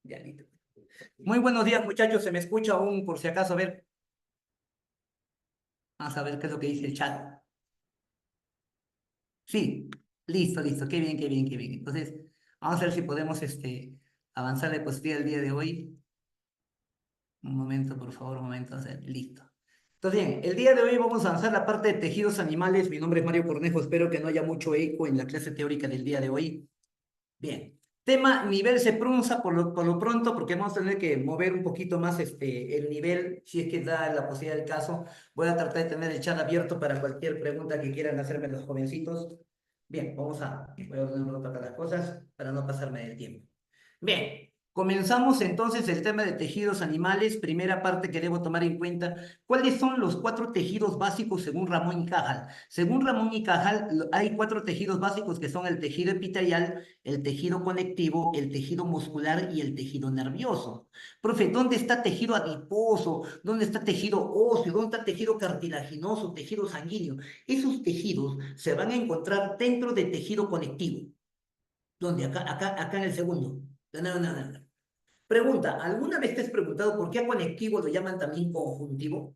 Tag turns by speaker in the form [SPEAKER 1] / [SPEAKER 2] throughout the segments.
[SPEAKER 1] Ya, listo. Muy buenos días, muchachos. ¿Se me escucha aún, por si acaso? A ver. Vamos a ver qué es lo que dice el chat. Sí, listo, listo. Qué bien, qué bien, qué bien. Entonces, vamos a ver si podemos avanzar la diapositiva del día de hoy. Un momento, por favor, un momento. O sea, listo. Entonces, bien, el día de hoy vamos a avanzar la parte de tejidos animales. Mi nombre es Mario Cornejo. Espero que no haya mucho eco en la clase teórica del día de hoy. Bien. Tema nivel se pronuncia por lo pronto, porque vamos a tener que mover un poquito más el nivel, si es que da la posibilidad del caso. Voy a tratar de tener el chat abierto para cualquier pregunta que quieran hacerme los jovencitos. Bien, voy a ordenar un rato acá las cosas para no pasarme del tiempo. Bien, comenzamos entonces el tema de tejidos animales. Primera parte que debo tomar en cuenta, ¿cuáles son los 4 tejidos básicos según Ramón y Cajal? Según Ramón y Cajal, hay 4 tejidos básicos que son el tejido epitelial, el tejido conectivo, el tejido muscular y el tejido nervioso. Profe, ¿dónde está tejido adiposo? ¿Dónde está tejido óseo? ¿Dónde está tejido cartilaginoso, tejido sanguíneo? Esos tejidos se van a encontrar dentro del tejido conectivo. ¿Dónde? Acá en el segundo. No, no, no, no. Pregunta, ¿alguna vez te has preguntado por qué a conectivo lo llaman también conjuntivo?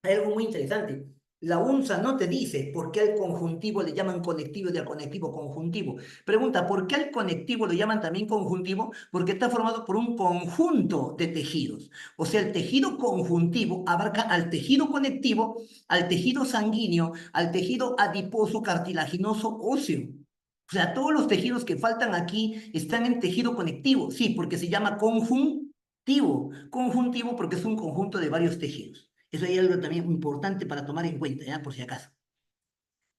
[SPEAKER 1] Hay algo muy interesante. La UNSA no te dice por qué al conjuntivo le llaman conectivo y al conectivo conjuntivo. Pregunta, ¿por qué al conectivo lo llaman también conjuntivo? Porque está formado por un conjunto de tejidos. O sea, el tejido conjuntivo abarca al tejido conectivo, al tejido sanguíneo, al tejido adiposo, cartilaginoso, óseo. O sea, todos los tejidos que faltan aquí están en tejido conectivo. Sí, porque se llama conjuntivo. Conjuntivo porque es un conjunto de varios tejidos. Eso hay algo también importante para tomar en cuenta, ¿ya? Por si acaso.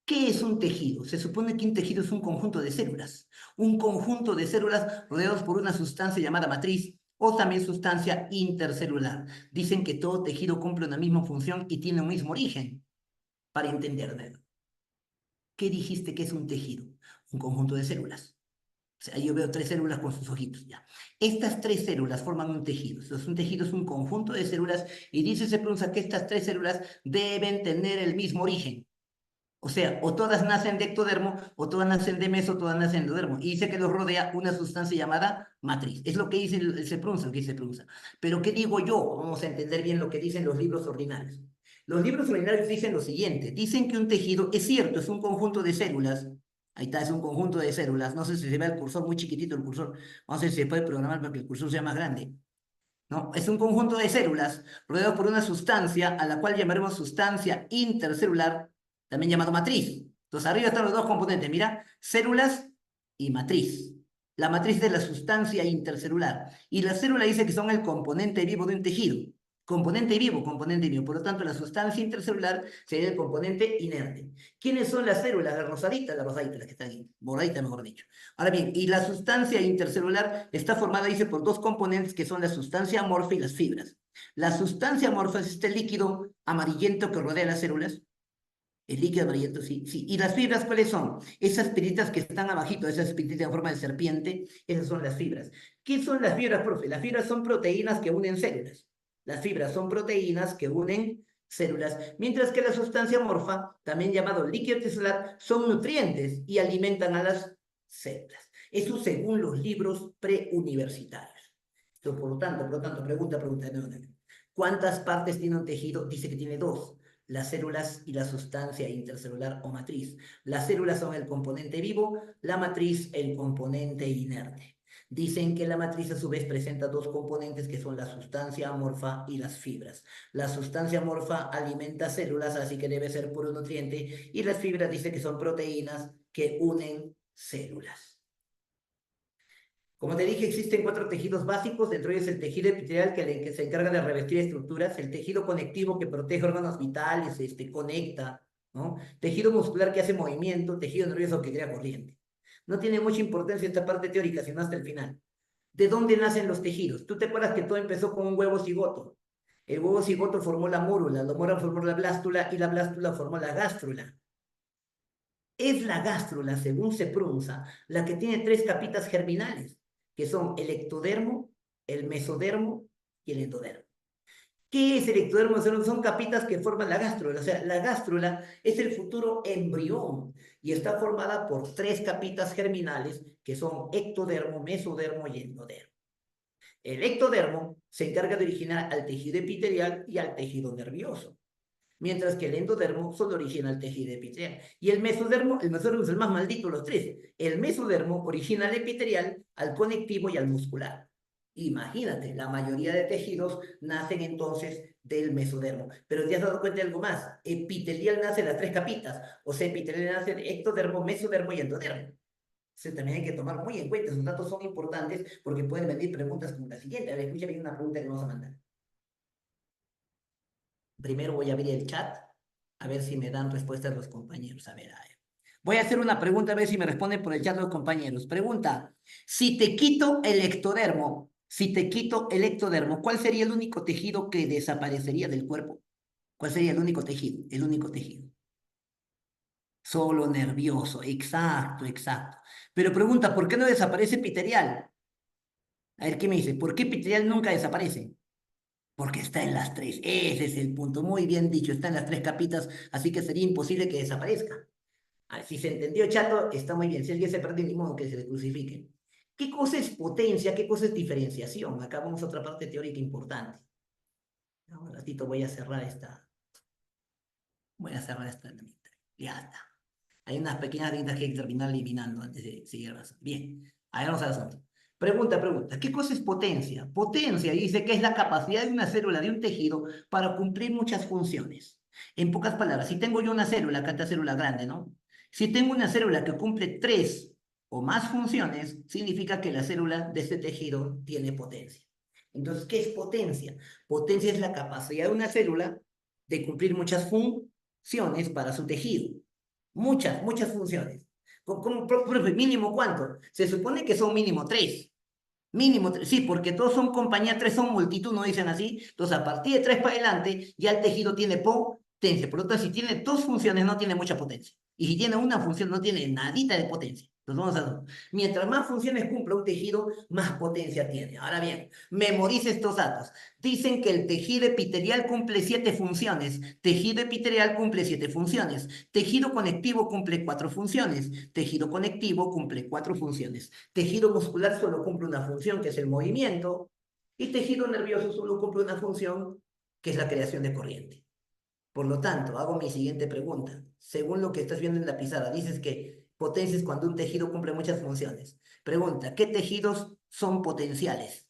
[SPEAKER 1] ¿Qué es un tejido? Se supone que un tejido es un conjunto de células. Un conjunto de células rodeados por una sustancia llamada matriz o también sustancia intercelular. Dicen que todo tejido cumple una misma función y tiene un mismo origen, para entenderlo. ¿Qué dijiste que es un tejido? Un conjunto de células. O sea, yo veo 3 células con sus ojitos, ya. Estas 3 células forman un tejido. Entonces, un tejido es un conjunto de células y dice, se pronuncia que estas 3 células deben tener el mismo origen. O sea, o todas nacen de ectodermo, o todas nacen de meso, o todas nacen de endodermo. Y dice que los rodea una sustancia llamada matriz. Es lo que dice se pronuncia, lo que dice se pronuncia. Pero ¿qué digo yo? Vamos a entender bien lo que dicen los libros ordinarios. Los libros ordinarios dicen lo siguiente. Dicen que un tejido, es cierto, es un conjunto de células. Ahí está, es un conjunto de células. No sé si se ve el cursor, muy chiquitito el cursor. Vamos a ver si se puede programar para que el cursor sea más grande. ¿No? Es un conjunto de células rodeado por una sustancia a la cual llamaremos sustancia intercelular, también llamado matriz. Entonces, arriba están los 2 componentes, mira, células y matriz. La matriz de la sustancia intercelular. Y la célula dice que son el componente vivo de un tejido. Componente vivo, componente vivo. Por lo tanto, la sustancia intercelular sería el componente inerte. ¿Quiénes son las células? Las rosaditas, las que están ahí. Borraditas, mejor dicho. Ahora bien, y la sustancia intercelular está formada, dice, por 2 componentes que son la sustancia amorfa y las fibras. La sustancia amorfa es este líquido amarillento que rodea las células. El líquido amarillento, sí, sí. ¿Y las fibras cuáles son? Esas piritas que están abajito, esas piritas en forma de serpiente, esas son las fibras. ¿Qué son las fibras, profe? Las fibras son proteínas que unen células. Las fibras son proteínas que unen células, mientras que la sustancia amorfa, también llamado líquido tisular, son nutrientes y alimentan a las células. Eso según los libros preuniversitarios. Entonces, por lo tanto, pregunta. ¿Cuántas partes tiene un tejido? Dice que tiene 2, las células y la sustancia intercelular o matriz. Las células son el componente vivo, la matriz el componente inerte. Dicen que la matriz a su vez presenta 2 componentes que son la sustancia amorfa y las fibras. La sustancia amorfa alimenta células, así que debe ser puro nutriente, y las fibras dice que son proteínas que unen células. Como te dije, existen 4 tejidos básicos, dentro de ellos el tejido epitelial que se encarga de revestir estructuras, el tejido conectivo que protege órganos vitales, conecta, ¿no? Tejido muscular que hace movimiento, tejido nervioso que crea corriente. No tiene mucha importancia esta parte teórica, sino hasta el final. ¿De dónde nacen los tejidos? Tú te acuerdas que todo empezó con un huevo cigoto. El huevo cigoto formó la mórula formó la blástula y la blástula formó la gástrula. Es la gástrula, según se pronuncia, la que tiene 3 capitas germinales, que son el ectodermo, el mesodermo y el endodermo. ¿Qué es el ectodermo? Son capitas que forman la gástrula. O sea, la gástrula es el futuro embrión y está formada por tres capitas germinales que son ectodermo, mesodermo y endodermo. El ectodermo se encarga de originar al tejido epitelial y al tejido nervioso, mientras que el endodermo solo origina el tejido epitelial. Y el mesodermo es el más maldito de los tres. El mesodermo origina al epitelial, al conectivo y al muscular. Imagínate, la mayoría de tejidos nacen entonces del mesodermo. Pero te has dado cuenta de algo más. Epitelial nace de las tres capitas. O sea, epitelial nace de ectodermo, mesodermo y endodermo. Entonces también hay que tomar muy en cuenta. Esos datos son importantes porque pueden venir preguntas como la siguiente. A ver, escúchame una pregunta que vamos a mandar. Primero voy a abrir el chat, a ver si me dan respuestas los compañeros. A ver. Voy a hacer una pregunta, a ver si me responden por el chat los compañeros. Pregunta, si te quito el ectodermo, ¿cuál sería el único tejido que desaparecería del cuerpo? ¿Cuál sería el único tejido? El único tejido. Solo nervioso, exacto, exacto. Pero pregunta, ¿por qué no desaparece epitelial? A ver, ¿qué me dice? ¿Por qué epitelial nunca desaparece? Porque está en las tres. Ese es el punto. Muy bien dicho, está en las tres capitas, así que sería imposible que desaparezca. Ah, si se entendió, chato, está muy bien. Si alguien se perdió, ni modo que se le crucifique. ¿Qué cosa es potencia? ¿Qué cosa es diferenciación? Acá vamos a otra parte teórica importante. Un ratito voy a cerrar esta. Voy a cerrar esta. Ya está. Hay unas pequeñas líneas que hay que terminar eliminando antes de seguir avanzando. Bien, ahí vamos al asunto. Pregunta. ¿Qué cosa es potencia? Potencia dice que es la capacidad de una célula, de un tejido, para cumplir muchas funciones. En pocas palabras, si tengo yo una célula, acá está célula grande, ¿no? Si tengo una célula que cumple tres o más funciones, significa que la célula de este tejido tiene potencia. Entonces, ¿qué es potencia? Potencia es la capacidad de una célula de cumplir muchas funciones para su tejido. Muchas funciones. Profe, mínimo cuánto? Se supone que son mínimo tres. Mínimo tres. Sí, porque todos son compañía, tres son multitud, ¿no dicen así? Entonces, a partir de tres para adelante, ya el tejido tiene potencia. Por lo tanto, si tiene dos funciones, no tiene mucha potencia. Y si tiene una función, no tiene nadita de potencia. Entonces, vamos a ver. Mientras más funciones cumpla un tejido, más potencia tiene. Ahora bien, memorice estos datos. Dicen que el tejido epitelial cumple 7 funciones. Tejido epitelial cumple 7 funciones. Tejido conectivo cumple 4 funciones. Tejido conectivo cumple 4 funciones. Tejido muscular solo cumple una función, que es el movimiento. Y tejido nervioso solo cumple una función, que es la creación de corriente. Por lo tanto, hago mi siguiente pregunta. Según lo que estás viendo en la pizarra, dices que potencia es cuando un tejido cumple muchas funciones. Pregunta, ¿qué tejidos son potenciales?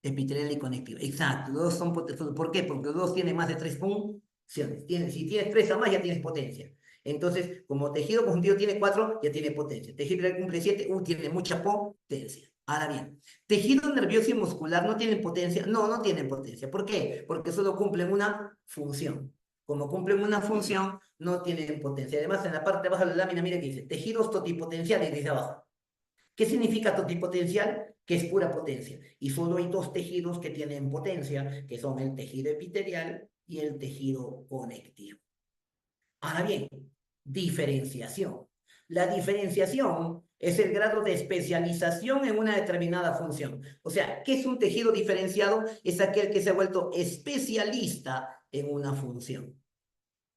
[SPEAKER 1] Epitelial y conectivo. Exacto, los dos son potenciales. ¿Por qué? Porque los dos tienen más de 3 funciones. Si tienes 3 o más, ya tienes potencia. Entonces, como tejido conjuntivo tiene 4, ya tiene potencia. Tejido que cumple 7, tiene mucha potencia. Ahora bien, tejido nervioso y muscular no tienen potencia. No, no tienen potencia. ¿Por qué? Porque solo cumplen una función. Como cumplen una función, no tienen potencia. Además, en la parte de abajo de la lámina, mira que dice tejidos totipotenciales, dice abajo. ¿Qué significa totipotencial? Que es pura potencia. Y solo hay dos tejidos que tienen potencia, que son el tejido epitelial y el tejido conectivo. Ahora bien, diferenciación. La diferenciación es el grado de especialización en una determinada función. O sea, ¿qué es un tejido diferenciado? Es aquel que se ha vuelto especialista en una función.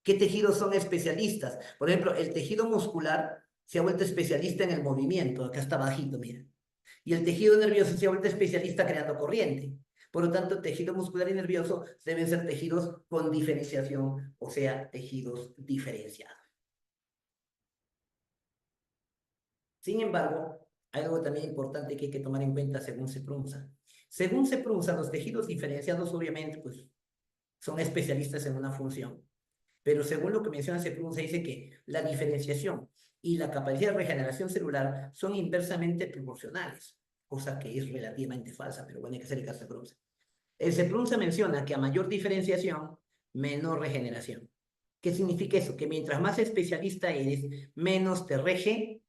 [SPEAKER 1] ¿Qué tejidos son especialistas? Por ejemplo, el tejido muscular se ha vuelto especialista en el movimiento, acá está bajito, mira. Y el tejido nervioso se ha vuelto especialista creando corriente. Por lo tanto, tejido muscular y nervioso deben ser tejidos con diferenciación, o sea, tejidos diferenciados. Sin embargo, hay algo también importante que hay que tomar en cuenta según se pronuncia. Según se pronuncia, los tejidos diferenciados obviamente pues, son especialistas en una función. Pero según lo que menciona Sepúlveda, se dice que la diferenciación y la capacidad de regeneración celular son inversamente proporcionales, cosa que es relativamente falsa, pero bueno, hay que hacer el caso de Sepúlveda. El Sepúlveda menciona que a mayor diferenciación, menor regeneración. ¿Qué significa eso? Que mientras más especialista eres, menos te regeneras.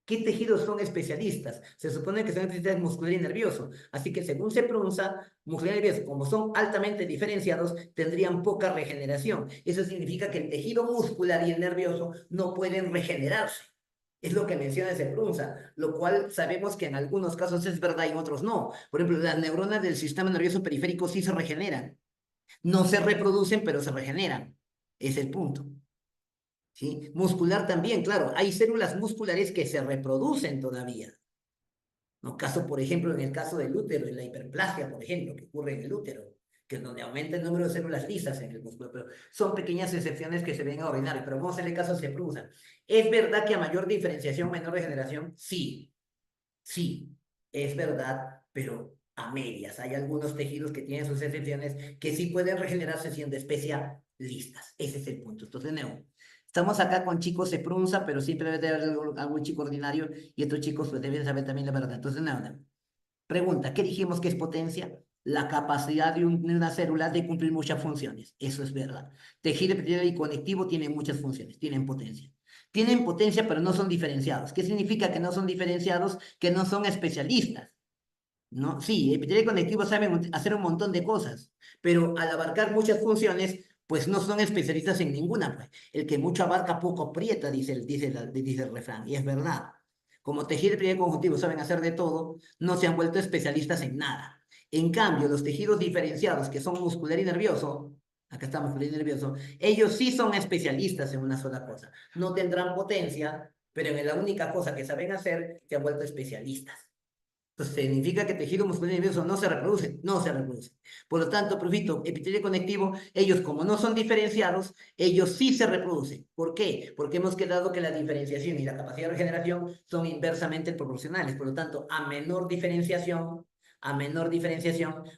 [SPEAKER 1] ¿Qué tejidos son especialistas? Se supone que son especialistas muscular y nervioso. Así que según se pronuncia, muscular y nervioso, como son altamente diferenciados, tendrían poca regeneración. Eso significa que el tejido muscular y el nervioso no pueden regenerarse. Es lo que menciona Seprunza, lo cual sabemos que en algunos casos es verdad y en otros no. Por ejemplo, las neuronas del sistema nervioso periférico sí se regeneran. No se reproducen, pero se regeneran. Es el punto. ¿Sí? Muscular también, claro. Hay células musculares que se reproducen todavía. ¿No? Caso, por ejemplo, en el caso del útero, en la hiperplasia, por ejemplo, que ocurre en el útero, que es donde aumenta el número de células lisas en el músculo, pero son pequeñas excepciones que se ven ordinarias, pero vamos a hacerle caso a Seprusa. ¿Es verdad que a mayor diferenciación, menor regeneración? Sí, sí, es verdad, pero a medias. Hay algunos tejidos que tienen sus excepciones que sí pueden regenerarse siendo especialistas. Ese es el punto. Entonces, de nuevo, estamos acá con chicos se pronuncia, pero siempre debe haber algún chico ordinario y estos chicos pues deben saber también la verdad. Entonces, nada. Pregunta, ¿qué dijimos que es potencia? La capacidad de una célula de cumplir muchas funciones. Eso es verdad. Tejido epitelial y conectivo tienen muchas funciones, tienen potencia. Tienen potencia, pero no son diferenciados. ¿Qué significa que no son diferenciados? Que no son especialistas. ¿No? Sí, epitelio y conectivo saben hacer un montón de cosas, pero al abarcar muchas funciones, pues no son especialistas en ninguna, pues. El que mucho abarca, poco aprieta, dice el refrán, y es verdad. Como tejido epitelio y conjuntivo saben hacer de todo, no se han vuelto especialistas en nada. En cambio, los tejidos diferenciados, que son muscular y nervioso, acá está muscular y nervioso, ellos sí son especialistas en una sola cosa. No tendrán potencia, pero en la única cosa que saben hacer, se han vuelto especialistas. Entonces, significa que tejido muscular y nervioso no se reproduce, no se reproduce. Por lo tanto, profito, epitelio conectivo, ellos como no son diferenciados, ellos sí se reproducen. ¿Por qué? Porque hemos quedado que la diferenciación y la capacidad de regeneración son inversamente proporcionales. Por lo tanto, a menor diferenciación,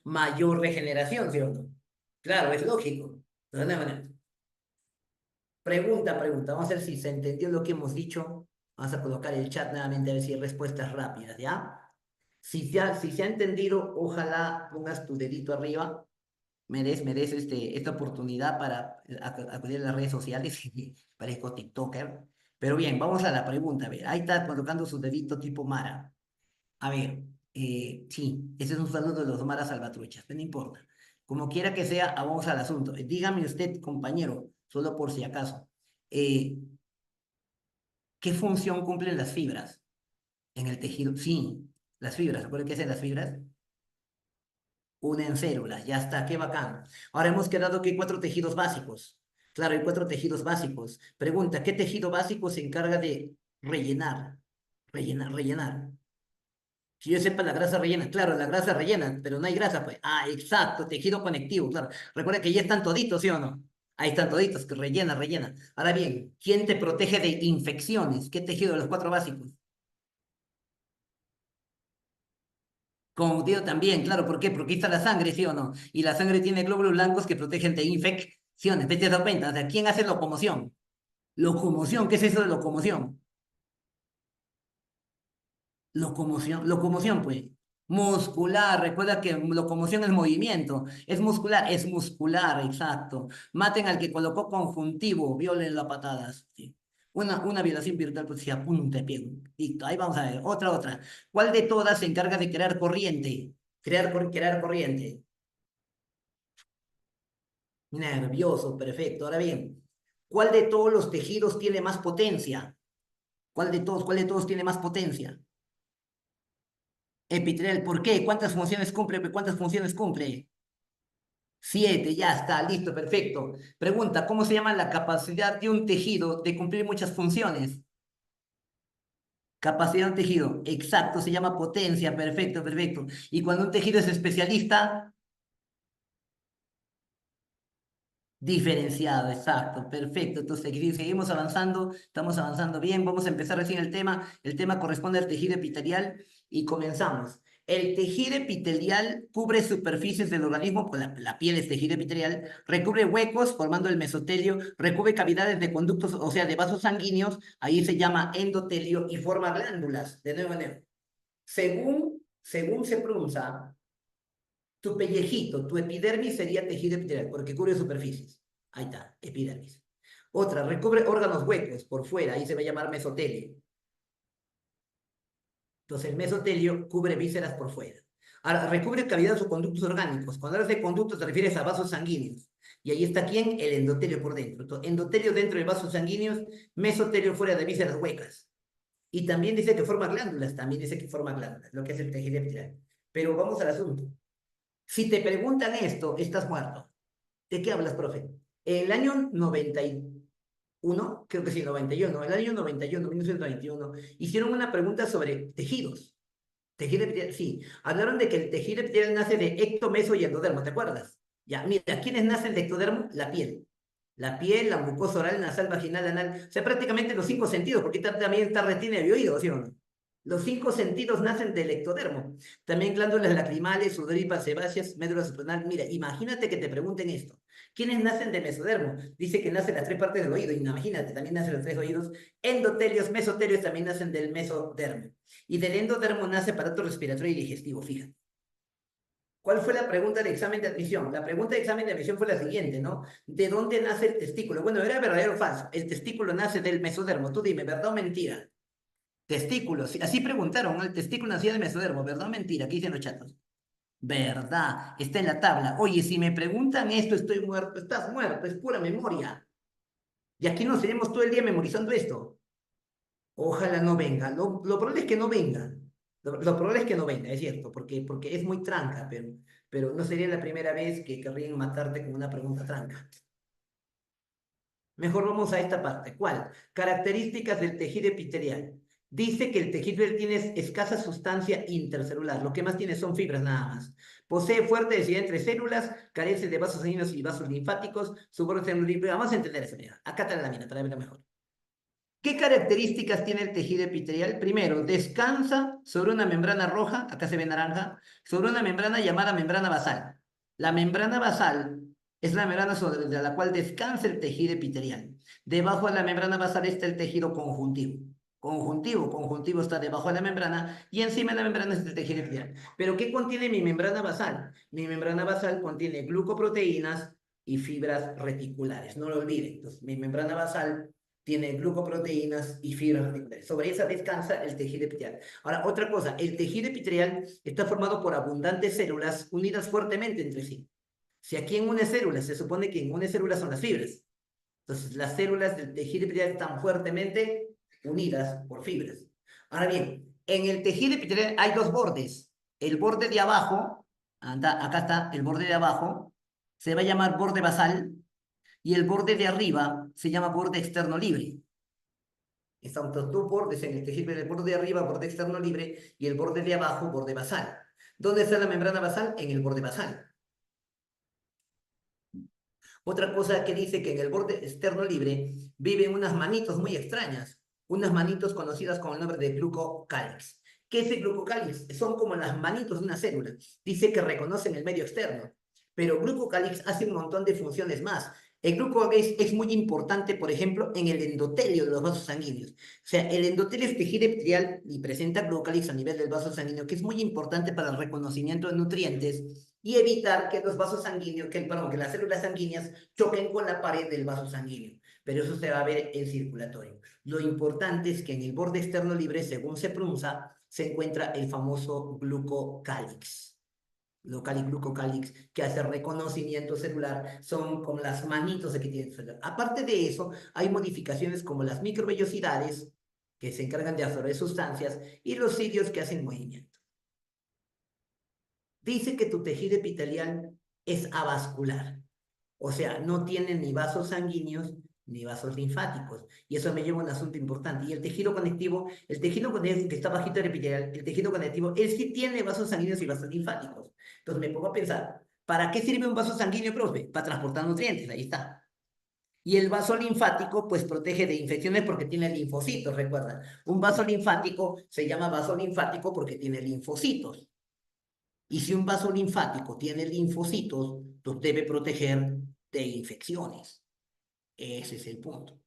[SPEAKER 1] mayor regeneración, ¿sí o no? Claro, es lógico. Entonces, bueno, pregunta. Vamos a ver si se entendió lo que hemos dicho. Vamos a colocar el chat nuevamente a ver si hay respuestas rápidas, ¿ya? Si se ha entendido, ojalá pongas tu dedito arriba. Me des esta oportunidad para acudir a las redes sociales. Parezco TikToker. Pero bien, vamos a la pregunta. A ver, ahí está colocando su dedito tipo Mara. A ver, sí, ese es un saludo de los Maras Salvatruchas, pero no importa. Como quiera que sea, vamos al asunto. Dígame usted, compañero, solo por si acaso, eh, ¿qué función cumplen las fibras en el tejido? Sí, las fibras. ¿Recuerda qué hacen las fibras? Unen células, ya está, qué bacán. Ahora hemos quedado que hay cuatro tejidos básicos. Claro, hay cuatro tejidos básicos. Pregunta, ¿qué tejido básico se encarga de rellenar? Rellenar. Si yo sepa la grasa rellena, claro, la grasa rellena, pero no hay grasa, pues. Ah, exacto, tejido conectivo, claro. Recuerda que ya están toditos, ¿sí o no? Ahí están toditos, que rellena. Ahora bien, ¿quién te protege de infecciones? ¿Qué tejido de los cuatro básicos? Conjuntivo también, claro, ¿por qué? Porque ahí está la sangre, ¿sí o no? Y la sangre tiene glóbulos blancos que protegen de infecciones. ¿Te has dado cuenta? O sea, ¿quién hace locomoción? Locomoción, ¿qué es eso de locomoción? Locomoción, pues. Muscular, recuerda que locomoción es movimiento. Es muscular, exacto. Maten al que colocó conjuntivo, violen la patadas. Sí. Una violación virtual, pues se apunte, bien. Listo, ahí vamos a ver. Otra. ¿Cuál de todas se encarga de crear corriente? Crear corriente. Nervioso, perfecto. Ahora bien, ¿cuál de todos los tejidos tiene más potencia? ¿Cuál de todos tiene más potencia? Epitelial, ¿por qué? ¿Cuántas funciones cumple? ¿Cuántas funciones cumple? 7, ya está, listo, perfecto. Pregunta, ¿cómo se llama la capacidad de un tejido de cumplir muchas funciones? Capacidad de un tejido, exacto, se llama potencia, perfecto. Y cuando un tejido es especialista, diferenciado, exacto, perfecto. Entonces, aquí seguimos avanzando, estamos avanzando bien. Vamos a empezar recién el tema. El tema corresponde al tejido epitelial y comenzamos. El tejido epitelial cubre superficies del organismo, pues la piel es tejido epitelial, recubre huecos formando el mesotelio, recubre cavidades de conductos, o sea, de vasos sanguíneos, ahí se llama endotelio y forma glándulas. De nuevo. Según se pronuncia, tu pellejito, tu epidermis sería tejido epitelial, porque cubre superficies. Ahí está, epidermis. Otra, recubre órganos huecos por fuera, ahí se va a llamar mesotelio. Entonces, el mesotelio cubre vísceras por fuera. Ahora, recubre cavidades o conductos orgánicos. Cuando hablas de conductos, te refieres a vasos sanguíneos. Y ahí está ¿quién? El endotelio por dentro. Entonces, endotelio dentro de vasos sanguíneos, mesotelio fuera de vísceras huecas. Y también dice que forma glándulas, también dice que forma glándulas, lo que es el tejido epitelial. Pero vamos al asunto. Si te preguntan esto, estás muerto. ¿De qué hablas, profe? En el año 91, creo que sí, 91, el año 91, 1991, hicieron una pregunta sobre tejidos. Tejido epitelial, sí. Hablaron de que el tejido epitelial nace de ecto, meso y endodermo, ¿te acuerdas? Ya, mira, ¿quiénes nacen de ectodermo? La piel. La piel, la mucosa oral, nasal, vaginal, anal. O sea, prácticamente los cinco sentidos, porque también está retina y oído, ¿sí o no? Los cinco sentidos nacen del ectodermo. También glándulas lacrimales, sudoríparas, sebáceas, médula suprarrenal. Mira, imagínate que te pregunten esto. ¿Quiénes nacen de mesodermo? Dice que nacen las tres partes del oído. Imagínate, también nacen los tres oídos. Endotelios, mesotelios también nacen del mesodermo. Y del endodermo nace aparato respiratorio y digestivo, fíjate. ¿Cuál fue la pregunta de examen de admisión? La pregunta de examen de admisión fue la siguiente, ¿no? ¿De dónde nace el testículo? Bueno, ¿era verdadero o falso? El testículo nace del mesodermo. Tú dime, ¿verdad o mentira? Testículo. Sí, así preguntaron, ¿no? El testículo nacía del mesodermo, ¿verdad o mentira? ¿Qué dicen los chatos? Verdad, está en la tabla. Oye, si me preguntan esto, estoy muerto. Estás muerto, es pura memoria. Y aquí nos iremos todo el día memorizando esto. Ojalá no venga. Lo probable es que no venga. Lo probable es que no venga, es cierto, porque es muy tranca, pero no sería la primera vez que querrían matarte con una pregunta tranca. Mejor vamos a esta parte. ¿Cuál? Características del tejido epitelial. Dice que el tejido tiene escasa sustancia intercelular. Lo que más tiene son fibras nada más. Posee fuerte densidad entre células, carece de vasos sanguíneos y vasos linfáticos. Su borde libre. Vamos a entender eso. Mira. Acá está la lámina para verlo mejor. ¿Qué características tiene el tejido epitelial? Primero, descansa sobre una membrana roja, acá se ve naranja, sobre una membrana llamada membrana basal. La membrana basal es la membrana sobre la cual descansa el tejido epitelial. Debajo de la membrana basal está el tejido conjuntivo. Conjuntivo está debajo de la membrana y encima de la membrana está el tejido epitelial. ¿Pero qué contiene mi membrana basal? Mi membrana basal contiene glucoproteínas y fibras reticulares. No lo olviden. Entonces, mi membrana basal tiene glucoproteínas y fibras reticulares. Sobre esa descansa el tejido epitelial. Ahora, otra cosa, el tejido epitelial está formado por abundantes células unidas fuertemente entre sí. Si aquí en una célula, se supone que en una célula son las fibras. Entonces, las células del tejido epitelial están fuertemente unidas por fibras. Ahora bien, en el tejido epitelial hay dos bordes. El borde de abajo, anda, acá está, el borde de abajo, se va a llamar borde basal, y el borde de arriba se llama borde externo libre. Están dos bordes en el tejido, el borde de arriba, borde externo libre, y el borde de abajo, borde basal. ¿Dónde está la membrana basal? En el borde basal. Otra cosa que dice que en el borde externo libre viven unas manitos muy extrañas, unas manitos conocidas con el nombre de glucocálix. ¿Qué es el glucocálix? Son como las manitos de una célula. Dice que reconocen el medio externo, pero glucocálix hace un montón de funciones más. El glucocálix es muy importante, por ejemplo, en el endotelio de los vasos sanguíneos. O sea, el endotelio es tejido epitelial y presenta glucocálix a nivel del vaso sanguíneo, que es muy importante para el reconocimiento de nutrientes y evitar que los vasos sanguíneos, perdón, que las células sanguíneas choquen con la pared del vaso sanguíneo. Pero eso se va a ver en circulatorio. Lo importante es que en el borde externo libre, según se pronuncia, se encuentra el famoso glucocálix. Glucocálix, que hace reconocimiento celular, son como las manitos de que tiene el celular. Aparte de eso, hay modificaciones como las microvellosidades, que se encargan de absorber sustancias, y los cilios que hacen movimiento. Dice que tu tejido epitelial es avascular, o sea, no tiene ni vasos sanguíneos ni vasos linfáticos. Y eso me lleva a un asunto importante. Y el tejido conectivo que está bajito del epitelial, el tejido conectivo, él sí tiene vasos sanguíneos y vasos linfáticos. Entonces me pongo a pensar, ¿para qué sirve un vaso sanguíneo, profe? Para transportar nutrientes, ahí está. Y el vaso linfático, pues protege de infecciones porque tiene linfocitos, recuerda. Un vaso linfático se llama vaso linfático porque tiene linfocitos. Y si un vaso linfático tiene linfocitos, los debe proteger de infecciones. Ese es el punto.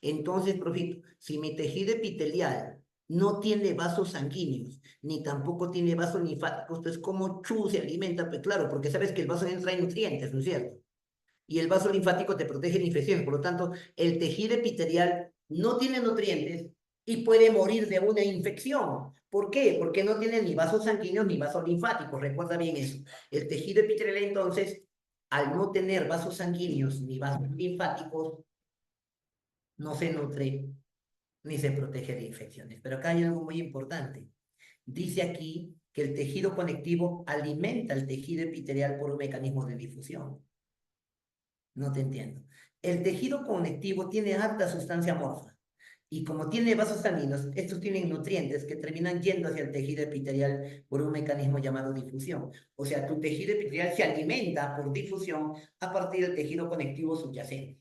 [SPEAKER 1] Entonces, profito, si mi tejido epitelial no tiene vasos sanguíneos, ni tampoco tiene vasos linfáticos, entonces, ¿cómo se alimenta? Pues claro, porque sabes que el vaso entra en nutrientes, ¿no es cierto? Y el vaso linfático te protege de infecciones. Por lo tanto, el tejido epitelial no tiene nutrientes y puede morir de una infección. ¿Por qué? Porque no tiene ni vasos sanguíneos ni vasos linfáticos. Recuerda bien eso. El tejido epitelial, entonces, al no tener vasos sanguíneos ni vasos linfáticos, no se nutre ni se protege de infecciones. Pero acá hay algo muy importante. Dice aquí que el tejido conectivo alimenta el tejido epitelial por un mecanismo de difusión. No te entiendo. El tejido conectivo tiene alta sustancia amorfa. Y como tiene vasos sanguíneos, estos tienen nutrientes que terminan yendo hacia el tejido epitelial por un mecanismo llamado difusión. O sea, tu tejido epitelial se alimenta por difusión a partir del tejido conectivo subyacente.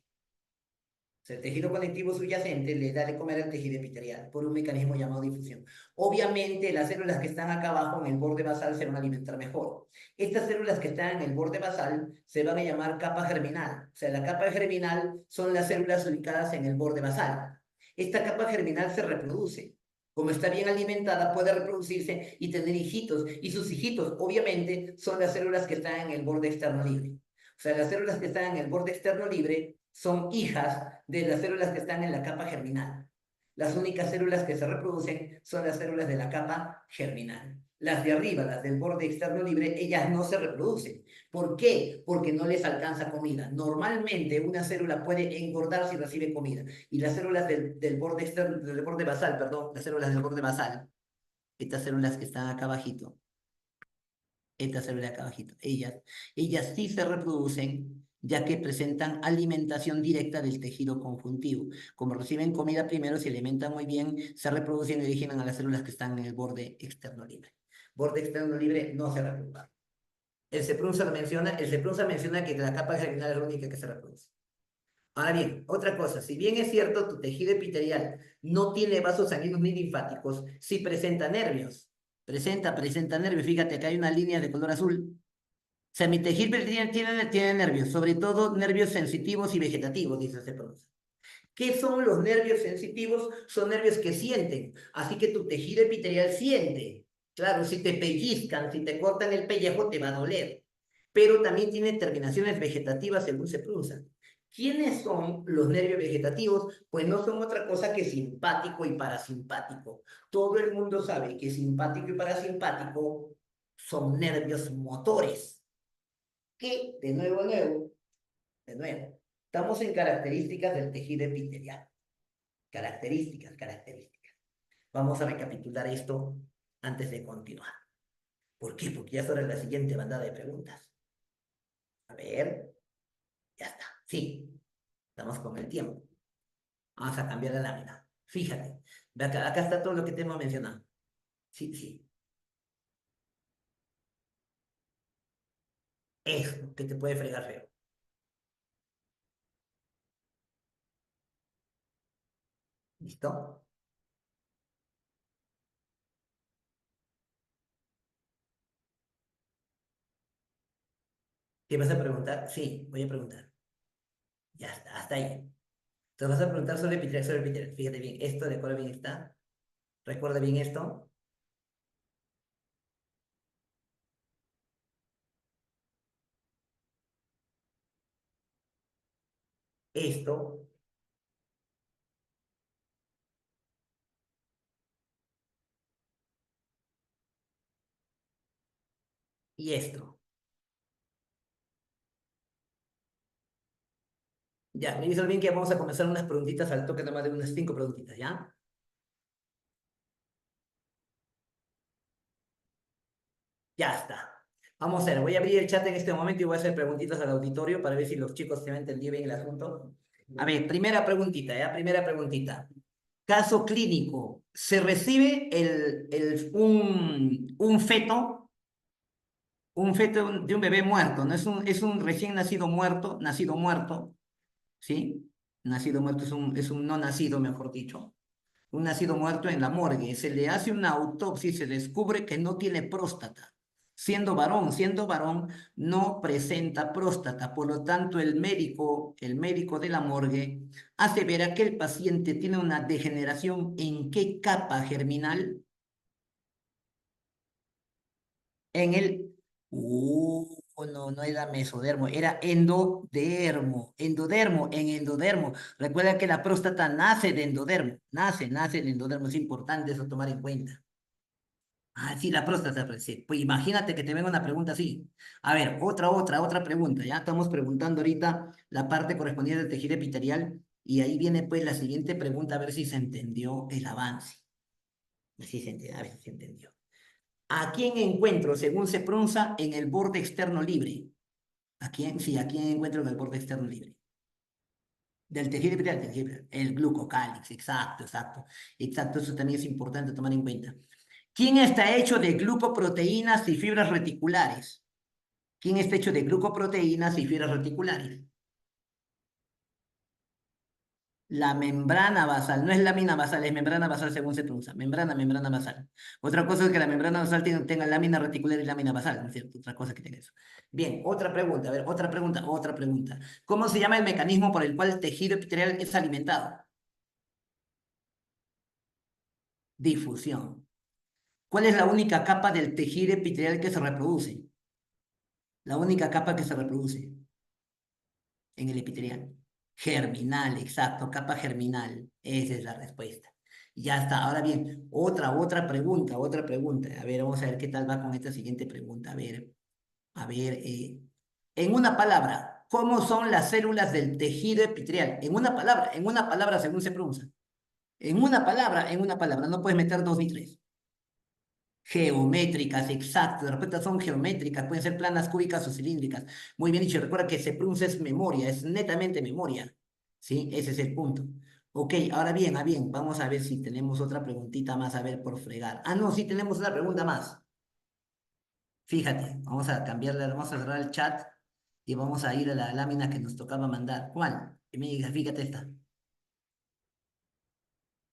[SPEAKER 1] O sea, el tejido conectivo subyacente le da de comer al tejido epitelial por un mecanismo llamado difusión. Obviamente, las células que están acá abajo en el borde basal se van a alimentar mejor. Estas células que están en el borde basal se van a llamar capa germinal. O sea, la capa germinal son las células ubicadas en el borde basal. Esta capa germinal se reproduce. Como está bien alimentada, puede reproducirse y tener hijitos. Y sus hijitos, obviamente, son las células que están en el borde externo libre. O sea, las células que están en el borde externo libre son hijas de las células que están en la capa germinal. Las únicas células que se reproducen son las células de la capa germinal. Las de arriba, las del borde externo libre, ellas no se reproducen. ¿Por qué? Porque no les alcanza comida. Normalmente una célula puede engordar si recibe comida. Y las células del borde externo, del borde basal, perdón, las células del borde basal, estas células que están acá abajito, estas células acá abajito, ellas sí se reproducen ya que presentan alimentación directa del tejido conjuntivo. Como reciben comida primero, se alimentan muy bien, se reproducen y originan a las células que están en el borde externo libre. Borde externo libre no se reproduce. El CEPRUNSA menciona que la capa germinal es la única que se reproduce. Ahora bien, otra cosa, si bien es cierto, tu tejido epitelial no tiene vasos sanguíneos ni linfáticos, sí presenta nervios. Presenta nervios. Fíjate, acá hay una línea de color azul. O sea, mi tejido epitelial tiene nervios, sobre todo nervios sensitivos y vegetativos, dice CEPRUNSA. ¿Qué son los nervios sensitivos? Son nervios que sienten. Así que tu tejido epitelial siente. Claro, si te pellizcan, si te cortan el pellejo, te va a doler. Pero también tiene terminaciones vegetativas según CEPRUNSA. ¿Quiénes son los nervios vegetativos? Pues no son otra cosa que simpático y parasimpático. Todo el mundo sabe que simpático y parasimpático son nervios motores. Que, de nuevo, estamos en características del tejido epitelial. Características. Vamos a recapitular esto antes de continuar. ¿Por qué? Porque ya es hora de la siguiente bandada de preguntas. A ver, ya está. Sí, estamos con el tiempo. Vamos a cambiar la lámina. Fíjate, acá está todo lo que te hemos mencionado. Sí, sí. Eso, que te puede fregar feo. ¿Listo? ¿Qué vas a preguntar? Sí, voy a preguntar. Ya está, hasta ahí. Entonces vas a preguntar sobre epitelio. Fíjate bien, esto de acuerdo bien está. Recuerda bien esto. Esto y esto. Ya, me dice bien que vamos a comenzar unas preguntitas al toque, nomás de unas 5 preguntitas, ¿ya? Ya está. Vamos a ver, voy a abrir el chat en este momento y voy a hacer preguntitas al auditorio para ver si los chicos se han entendido bien el asunto. A ver, primera preguntita, ¿ya? Primera preguntita. Caso clínico. ¿Se recibe un feto de un bebé muerto? ¿No? Es un recién nacido muerto, ¿sí? Nacido muerto es un no nacido, mejor dicho. Un nacido muerto en la morgue. Se le hace una autopsia y se descubre que no tiene próstata. Siendo varón, no presenta próstata. Por lo tanto, el médico de la morgue asevera que el paciente tiene una degeneración en qué capa germinal. En el... no, no era mesodermo, era endodermo, endodermo. Recuerda que la próstata nace de endodermo, nace de endodermo, es importante eso tomar en cuenta. Ah, sí, la próstata, pues, sí. Pues imagínate que te venga una pregunta así. A ver, otra pregunta. Ya estamos preguntando ahorita la parte correspondiente del tejido epitelial. Y ahí viene pues la siguiente pregunta, a ver si se entendió el avance. Si se entendió, a ver si se entendió. ¿A quién encuentro, según se pronuncia, en el borde externo libre? ¿A quién? Sí, ¿a quién encuentro en el borde externo libre? Del tejido epitelial, el glucocálix, exacto, exacto. Exacto, eso también es importante tomar en cuenta. ¿Quién está hecho de glucoproteínas y fibras reticulares? ¿Quién está hecho de glucoproteínas y fibras reticulares? La membrana basal, no es lámina basal, es membrana basal según se pronuncia. Membrana basal. Otra cosa es que la membrana basal tenga lámina reticular y lámina basal, ¿no es cierto? Otra cosa que tenga eso. Bien, otra pregunta, a ver, otra pregunta. ¿Cómo se llama el mecanismo por el cual el tejido epitelial es alimentado? Difusión. ¿Cuál es la única capa del tejido epitelial que se reproduce? La única capa que se reproduce en el epitelial. Germinal, exacto, capa germinal. Esa es la respuesta. Ya está. Ahora bien, otra pregunta, otra pregunta. A ver, vamos a ver qué tal va con esta siguiente pregunta. A ver, en una palabra, ¿cómo son las células del tejido epitelial? En una palabra según se pronuncia. En una palabra, no puedes meter dos ni tres. Geométricas, exacto. De repente son geométricas, pueden ser planas, cúbicas o cilíndricas. Muy bien dicho, recuerda que se pronuncia es memoria, es netamente memoria. ¿Sí? Ese es el punto. Ok, ahora bien, vamos a ver si tenemos otra preguntita más, a ver, por fregar. Ah, no, sí tenemos una pregunta más. Fíjate, vamos a cambiarle, vamos a cerrar el chat y vamos a ir a la lámina que nos tocaba mandar. ¿Cuál? Que me diga, fíjate esta.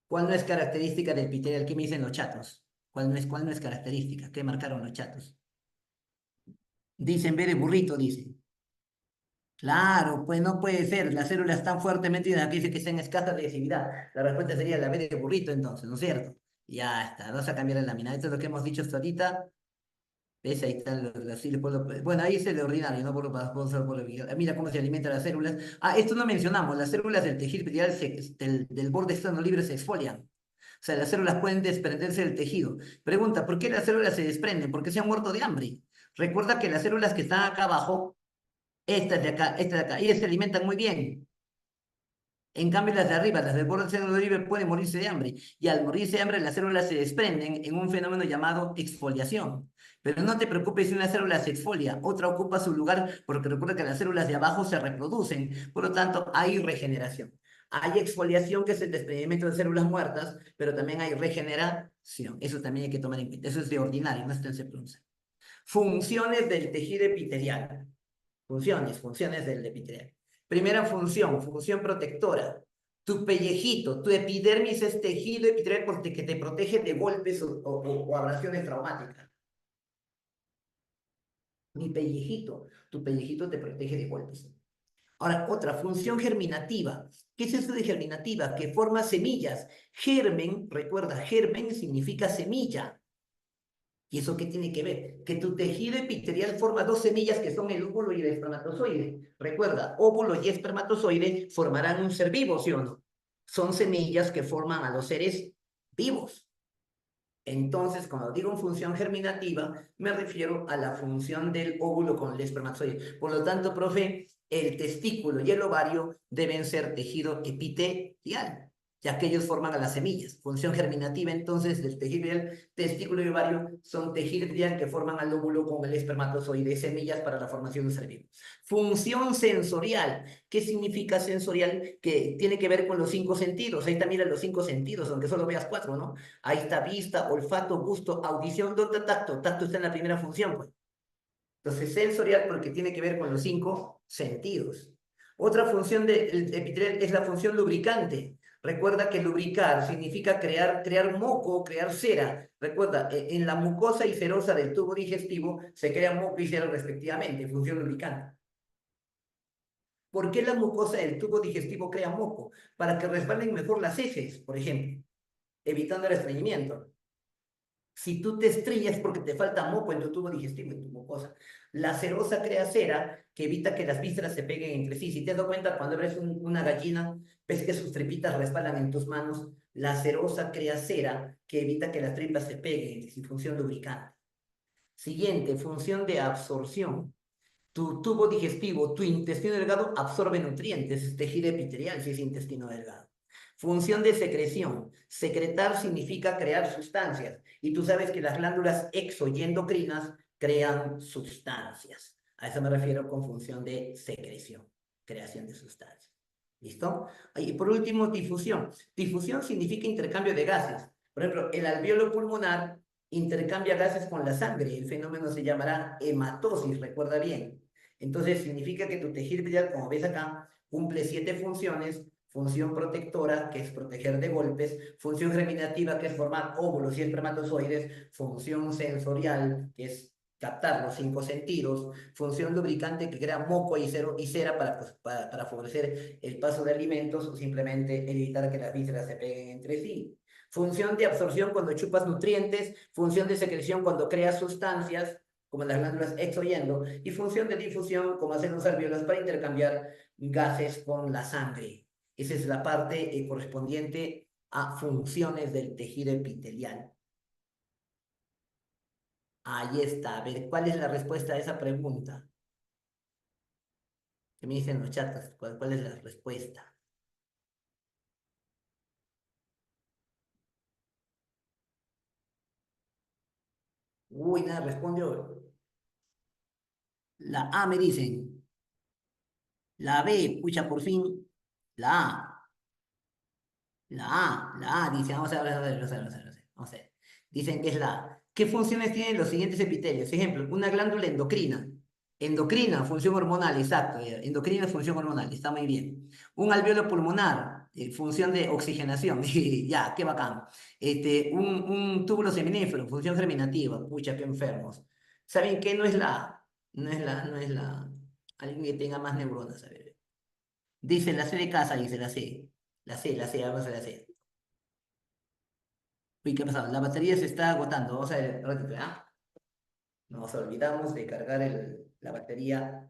[SPEAKER 1] ¿Cuál no es característica del epitelial? ¿Qué me dicen los chatos? Cuál no es característica? ¿Qué marcaron los chatos? Dicen ver el burrito, dice. Claro, pues no puede ser. Las células están fuertemente aquí dice que está en escasa adhesividad. La respuesta sería la B de burrito, entonces, ¿no es cierto? Ya está, vamos a cambiar la lámina. Esto es lo que hemos dicho hasta ahorita. ¿Ves? Ahí están sí, bueno, ahí es el ordinario, no por mira cómo se alimentan las células. Ah, esto no mencionamos. Las células del tejido epitelial del borde externo libre se exfolian. O sea, las células pueden desprenderse del tejido. Pregunta, ¿por qué las células se desprenden? Porque se han muerto de hambre. Recuerda que las células que están acá abajo estas de acá, ellas se alimentan muy bien. En cambio, las de arriba, las del borde del seno libre, pueden morirse de hambre. Y al morirse de hambre, las células se desprenden en un fenómeno llamado exfoliación. Pero no te preocupes si una célula se exfolia, otra ocupa su lugar, porque recuerda que las células de abajo se reproducen. Por lo tanto, hay regeneración. Hay exfoliación, que es el desprendimiento de células muertas, pero también hay regeneración. Eso también hay que tomar en cuenta. Eso es de ordinario, no está en pronuncia. Funciones del tejido epitelial. Funciones del epitelial. Primera función, función protectora. Tu pellejito, tu epidermis es tejido epitelial porque te protege de golpes o abrasiones traumáticas. Tu pellejito te protege de golpes. Ahora, otra, función germinativa. ¿Qué es eso de germinativa? Que forma semillas. Germen, recuerda, germen significa semilla. ¿Y eso qué tiene que ver? Que tu tejido epitelial forma dos semillas que son el óvulo y el espermatozoide. Recuerda, óvulo y espermatozoide formarán un ser vivo, ¿sí o no? Son semillas que forman a los seres vivos. Entonces, cuando digo función germinativa, me refiero a la función del óvulo con el espermatozoide. Por lo tanto, profe, el testículo y el ovario deben ser tejido epitelial, ya que ellos forman a las semillas. Función germinativa, entonces, del tejido epitelial, testículo y ovario son tejido epitelial que forman al óvulo con el espermatozoide, semillas para la formación de un ser vivo. Función sensorial. ¿Qué significa sensorial? Que tiene que ver con los cinco sentidos. Ahí está, mira los cinco sentidos, aunque solo veas cuatro, ¿no? Ahí está vista, olfato, gusto, audición, ¿dónde está tacto? Tacto está en la primera función, pues. Entonces, sensorial porque tiene que ver con los cinco sentidos. Otra función del epitelio es la función lubricante. Recuerda que lubricar significa crear moco, crear cera. Recuerda, en la mucosa y serosa del tubo digestivo se crea moco y cera respectivamente, función lubricante. ¿Por qué la mucosa del tubo digestivo crea moco? Para que resbalen mejor las heces, por ejemplo, evitando el estreñimiento. Si tú te estrellas es porque te falta moco en tu tubo digestivo, en tu mucosa. La serosa crea cera que evita que las vísceras se peguen entre sí. Si te das cuenta, cuando eres una gallina, ves que sus tripitas resbalan en tus manos. La serosa crea cera que evita que las tripas se peguen, sin función lubricante. Siguiente, función de absorción. tu tubo digestivo, tu intestino delgado absorbe nutrientes, es tejido epitelial si es intestino delgado. Función de secreción. Secretar significa crear sustancias. Y tú sabes que las glándulas exo y endocrinas crean sustancias. A eso me refiero con función de secreción, creación de sustancias. ¿Listo? Y por último, difusión. Difusión significa intercambio de gases. Por ejemplo, el alveolo pulmonar intercambia gases con la sangre. El fenómeno se llamará hematosis, recuerda bien. Entonces, significa que tu tejido epitelial, como ves acá, cumple 7 funciones. Función protectora, que es proteger de golpes. Función germinativa, que es formar óvulos y espermatozoides. Función sensorial, que es captar los 5 sentidos. Función lubricante, que crea moco y cera para favorecer el paso de alimentos o simplemente evitar que las vísceras se peguen entre sí. Función de absorción cuando chupas nutrientes. Función de secreción cuando creas sustancias, como las glándulas exoyendo. Y función de difusión, como hacen los alvéolos para intercambiar gases con la sangre. Esa es la parte correspondiente a funciones del tejido epitelial. Ahí está. A ver, ¿cuál es la respuesta a esa pregunta? ¿Qué me dicen los chats? ¿Cuál es la respuesta? Uy, nada, respondió. La A me dicen. La B, pucha, por fin. La A. La A, dice, vamos a ver. Dicen que es la A. ¿Qué funciones tienen los siguientes epitelios? Ejemplo, una glándula endocrina. Endocrina, función hormonal, exacto. Endocrina, función hormonal, está muy bien. Un alveolo pulmonar, función de oxigenación. Ya, qué bacán. Un túbulo seminífero, función germinativa. Pucha, qué enfermos. ¿Saben qué? No es la A. No es la A. Alguien que tenga más neuronas, a ver. Dice la C de casa, dice la C. La C, vamos a la C. Uy, ¿qué ha pasado? La batería se está agotando. Vamos a ver, ratito, ¿ah? Nos olvidamos de cargar la batería.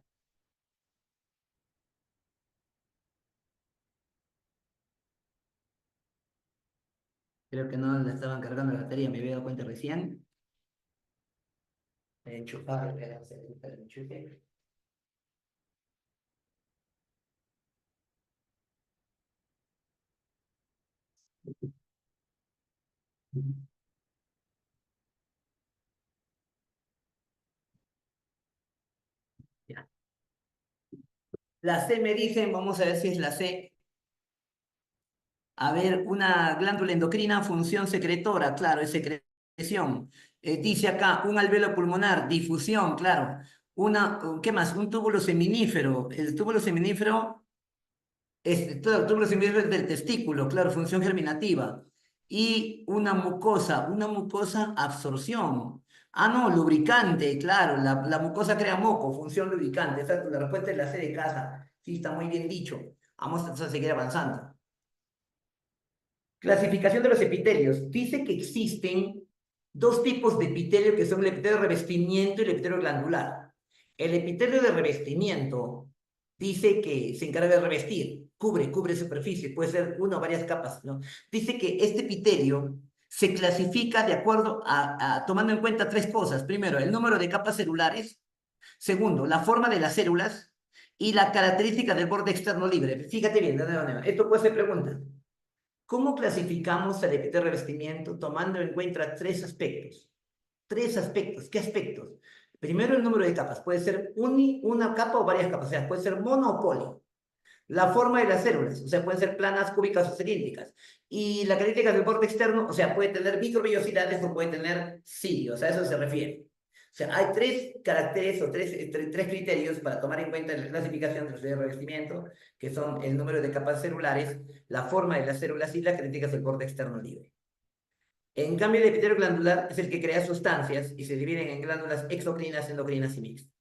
[SPEAKER 1] Creo que no le estaban cargando la batería, me había dado cuenta recién. Enchufar, espera, el enchufe. Ya. La C me dicen, vamos a ver si es la C. A ver, una glándula endocrina, función secretora, claro, es secreción. Dice acá, un alveolo pulmonar, difusión, claro. ¿Qué más? Un túbulo seminífero. El túbulo seminífero claro, túbulo seminífero del testículo, claro, función germinativa. Y una mucosa absorción. Ah, no, lubricante, claro, la mucosa crea moco, función lubricante. Exacto, la respuesta es la C de casa. Sí, está muy bien dicho. Vamos a seguir avanzando. Clasificación de los epitelios. Dice que existen dos tipos de epitelio que son el epitelio de revestimiento y el epitelio glandular. El epitelio de revestimiento dice que se encarga de revestir, cubre superficie, puede ser una o varias capas, ¿no? Dice que este epitelio se clasifica de acuerdo tomando en cuenta tres cosas. Primero, el número de capas celulares. Segundo, la forma de las células y la característica del borde externo libre. Fíjate bien, esto puede ser pregunta. ¿Cómo clasificamos el epitelio de revestimiento tomando en cuenta tres aspectos? Tres aspectos. ¿Qué aspectos? Primero, el número de capas. Puede ser una capa o varias capas. O sea, puede ser mono o poli. La forma de las células. O sea, pueden ser planas, cúbicas o cilíndricas. Y la característica del borde externo. O sea, puede tener microvellosidades o puede tener cilios. A eso se refiere. O sea, hay tres caracteres o tres criterios para tomar en cuenta en la clasificación de los de revestimiento, que son el número de capas celulares, la forma de las células y las características del borde externo libre. En cambio, el epitelio glandular es el que crea sustancias y se dividen en glándulas exocrinas, endocrinas y mixtas.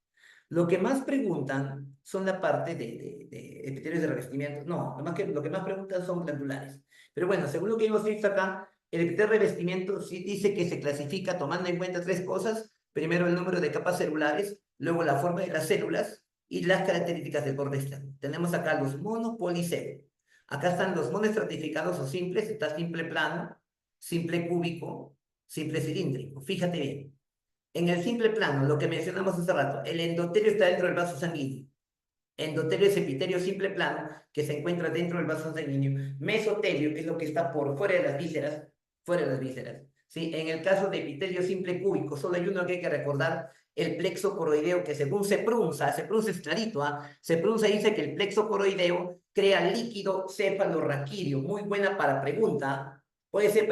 [SPEAKER 1] Lo que más preguntan son la parte de epitelios de revestimiento. No, lo que más preguntan son glandulares. Pero bueno, según lo que hemos visto acá, el epitelio de revestimiento sí dice que se clasifica tomando en cuenta tres cosas. Primero, el número de capas celulares, luego la forma de las células y las características del borde externo. Tenemos acá los mono, policebo. Acá están los monoestratificados o simples. Está simple plano, simple cúbico, simple cilíndrico. Fíjate bien. En el simple plano, lo que mencionamos hace rato, el endotelio está dentro del vaso sanguíneo. Endotelio es epitelio simple plano que se encuentra dentro del vaso sanguíneo. Mesotelio es lo que está por fuera de las vísceras, fuera de las vísceras. ¿Sí? En el caso de epitelio simple cúbico, solo hay uno que hay que recordar, el plexo coroideo, que según se pronuncia es clarito, ¿ah? Se pronuncia y dice que el plexo coroideo crea líquido cefalorraquídeo. Muy buena para pregunta. Puede ser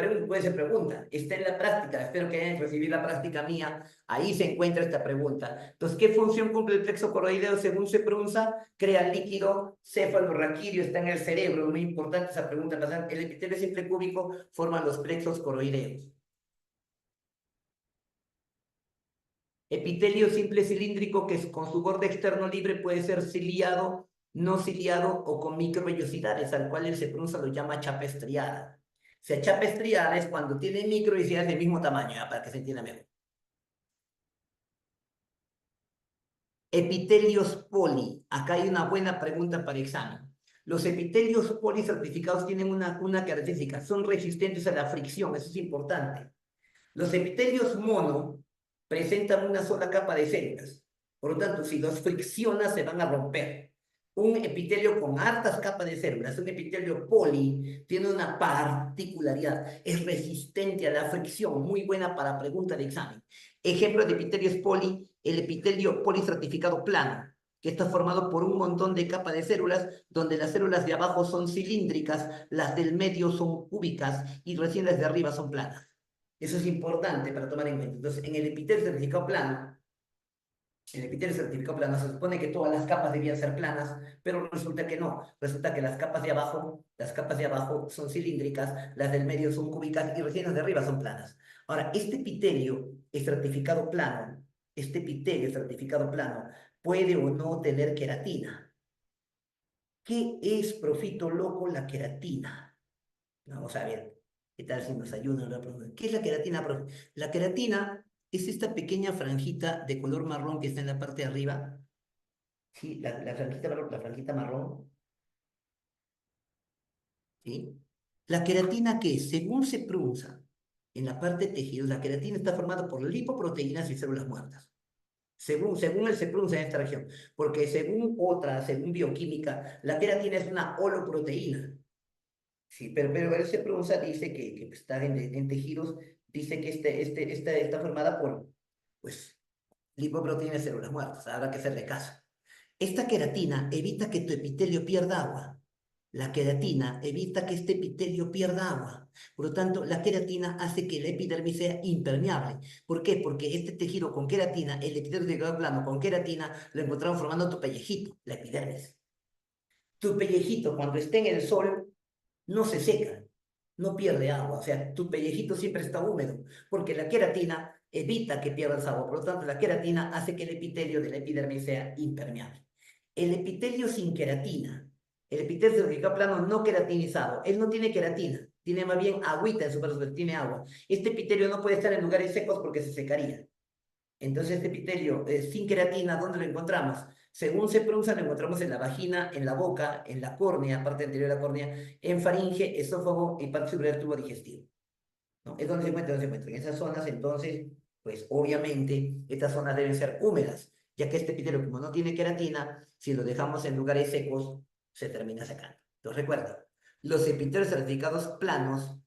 [SPEAKER 1] pregunta. Está en la práctica. Espero que hayan recibido la práctica mía. Ahí se encuentra esta pregunta. Entonces, ¿qué función cumple el plexo coroideo según se pronuncia? Crea líquido cefalorraquídeo, está en el cerebro. Muy importante esa pregunta. El epitelio simple cúbico forma los plexos coroideos. Epitelio simple cilíndrico que con su borde externo libre puede ser ciliado, no ciliado o con microvellosidades, al cual el Cepronza lo llama chapa estriada. O sea, chapa estriada es cuando tiene microvellosidades del mismo tamaño, ¿ya? Para que se entienda mejor. Epitelios poli. Acá hay una buena pregunta para examen. Los epitelios policertificados tienen una característica, son resistentes a la fricción, eso es importante. Los epitelios mono presentan una sola capa de células. Por lo tanto, si los friccionas, se van a romper. Un epitelio con hartas capas de células, un epitelio poli, tiene una particularidad. Es resistente a la fricción, muy buena para pregunta de examen. Ejemplo de epitelios poli, el epitelio polistratificado plano, que está formado por un montón de capas de células, donde las células de abajo son cilíndricas, las del medio son cúbicas y recién las de arriba son planas. Eso es importante para tomar en cuenta. Entonces, en el epitelio certificado plano se supone que todas las capas debían ser planas, pero resulta que no. Resulta que las capas de abajo son cilíndricas, las del medio son cúbicas y recién las de arriba son planas. Ahora, este epitelio certificado plano, puede o no tener queratina. ¿Qué es, profito loco, la queratina? Vamos a ver. ¿Qué tal si nos ayudan? ¿Qué es la queratina, profe? La queratina es esta pequeña franjita de color marrón que está en la parte de arriba. Sí, la franjita marrón. ¿Sí? La queratina que, según se pronuncia en la parte de tejidos, la queratina está formada por lipoproteínas y células muertas. Según él se pronuncia en esta región. Porque según bioquímica, la queratina es una holoproteína. Sí, pero él se pronuncia, dice que está en tejidos, dice que esta está formada por, pues, lipoproteínas de células muertas, habrá que hacerle caso. Esta queratina evita que tu epitelio pierda agua. La queratina evita que este epitelio pierda agua. Por lo tanto, la queratina hace que la epidermis sea impermeable. ¿Por qué? Porque este tejido con queratina, el epitelio de plano con queratina, lo encontramos formando tu pellejito, la epidermis. Tu pellejito, cuando esté en el sol, no se seca, no pierde agua. O sea, tu pellejito siempre está húmedo, porque la queratina evita que pierdas agua. Por lo tanto, la queratina hace que el epitelio de la epidermis sea impermeable. El epitelio sin queratina, el epitelio cervical plano no queratinizado, él no tiene queratina, tiene más bien agüita en su superficie, tiene agua. Este epitelio no puede estar en lugares secos porque se secaría. Entonces, este epitelio sin queratina, ¿dónde lo encontramos? Según se pronuncia, lo encontramos en la vagina, en la boca, en la córnea, parte anterior de la córnea, en faringe, esófago y parte superior del tubo digestivo. ¿No? Es donde se encuentra, donde se encuentra. En esas zonas, entonces, pues obviamente, estas zonas deben ser húmedas, ya que este epitelio, como no tiene queratina, si lo dejamos en lugares secos, se termina secando. Entonces, recuerda, los epitelios certificados planos,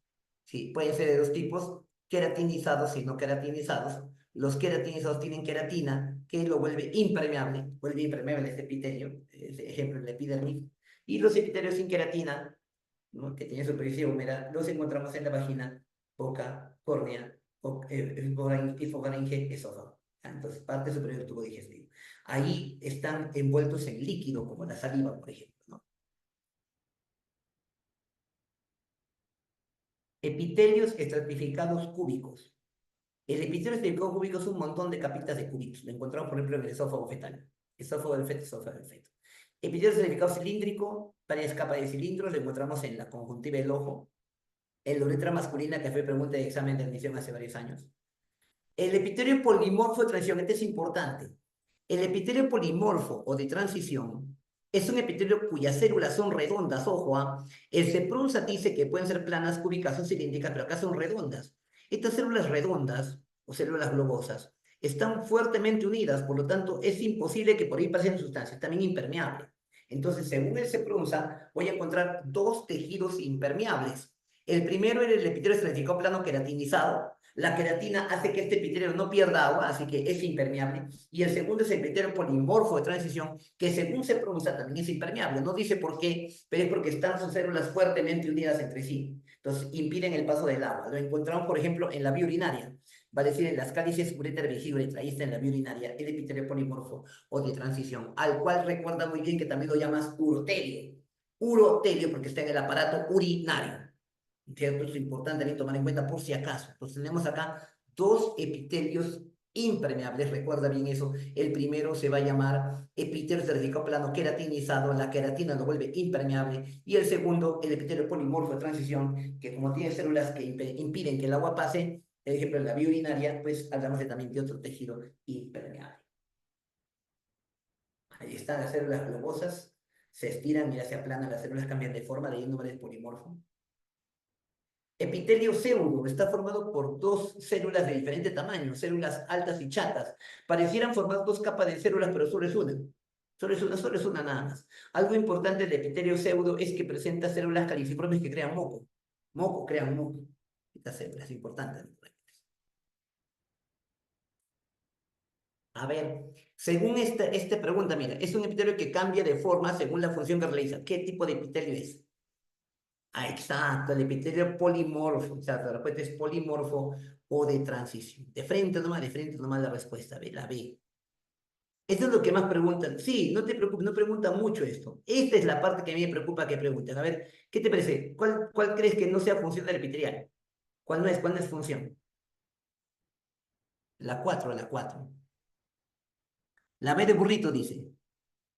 [SPEAKER 1] sí, pueden ser de dos tipos, queratinizados y no queratinizados. Los queratinizados tienen queratina, que lo vuelve impermeable este epitelio, ejemplo, el epidermis. Y los epitelios sin queratina, ¿no? Que tienen superficie húmeda, los encontramos en la vagina, boca, córnea, hipofaringe, esófago. Entonces, parte superior del tubo digestivo. Ahí están envueltos en líquido, como la saliva, por ejemplo, ¿no? Epitelios estratificados cúbicos. El epitelio estratificado cúbico es un montón de capitas de cubitos. Lo encontramos, por ejemplo, en el esófago fetal. Esófago del feto, esófago del feto. Epitelio estratificado cilíndrico, varias capas de cilindros, lo encontramos en la conjuntiva del ojo. En la uretra masculina, que fue pregunta de examen de admisión hace varios años. El epitelio polimorfo de transición, este es importante. El epitelio polimorfo o de transición es un epitelio cuyas células son redondas, ojo, el Cepronsa dice que pueden ser planas, cúbicas o cilíndricas, pero acá son redondas. Estas células redondas o células globosas están fuertemente unidas, por lo tanto, es imposible que por ahí pasen sustancias, también impermeable. Entonces, según él se pronuncia, voy a encontrar dos tejidos impermeables. El primero era el epitelio estratificado plano queratinizado. La queratina hace que este epitelio no pierda agua, así que es impermeable. Y el segundo es el epitelio polimorfo de transición, que según se pronuncia también es impermeable. No dice por qué, pero es porque están sus células fuertemente unidas entre sí. Entonces, impiden el paso del agua. Lo encontramos, por ejemplo, en la vía urinaria. Va a decir en las cálices ureter vesíbulo, ahí está en la vía urinaria, el epitelio polimorfo o de transición, al cual recuerda muy bien que también lo llamas urotelio. Urotelio porque está en el aparato urinario. ¿Cierto? Es importante también tomar en cuenta por si acaso. Entonces tenemos acá dos epitelios impermeables, recuerda bien eso. El primero se va a llamar epitelio cervical plano queratinizado, la queratina lo vuelve impermeable. Y el segundo, el epitelio polimorfo de transición, que como tiene células que impiden que el agua pase, por ejemplo en la vía urinaria, pues hablamos también de otro tejido impermeable. Ahí están las células globosas, se estiran, mira, se aplanan, las células cambian de forma, de ahí el nombre del polimorfo. Epitelio pseudo está formado por dos células de diferente tamaño, células altas y chatas. Parecieran formar dos capas de células, pero solo es una. Solo es una nada más. Algo importante del epitelio pseudo es que presenta células caliciformes que crean moco. Moco, crean moco. Esta célula es importante. A ver, según esta pregunta, mira, es un epitelio que cambia de forma según la función que realiza. ¿Qué tipo de epitelio es? Ah, exacto, el epitelio polimorfo, exacto, la respuesta es polimorfo o de transición. De frente nomás la respuesta, B, la B. Esto es lo que más preguntan. Sí, no te preocupes, no preguntan mucho esto. Esta es la parte que a mí me preocupa que pregunten. A ver, ¿qué te parece? ¿Cuál crees que no sea función del epitelial? ¿Cuál no es función? La 4. La B de burrito dice.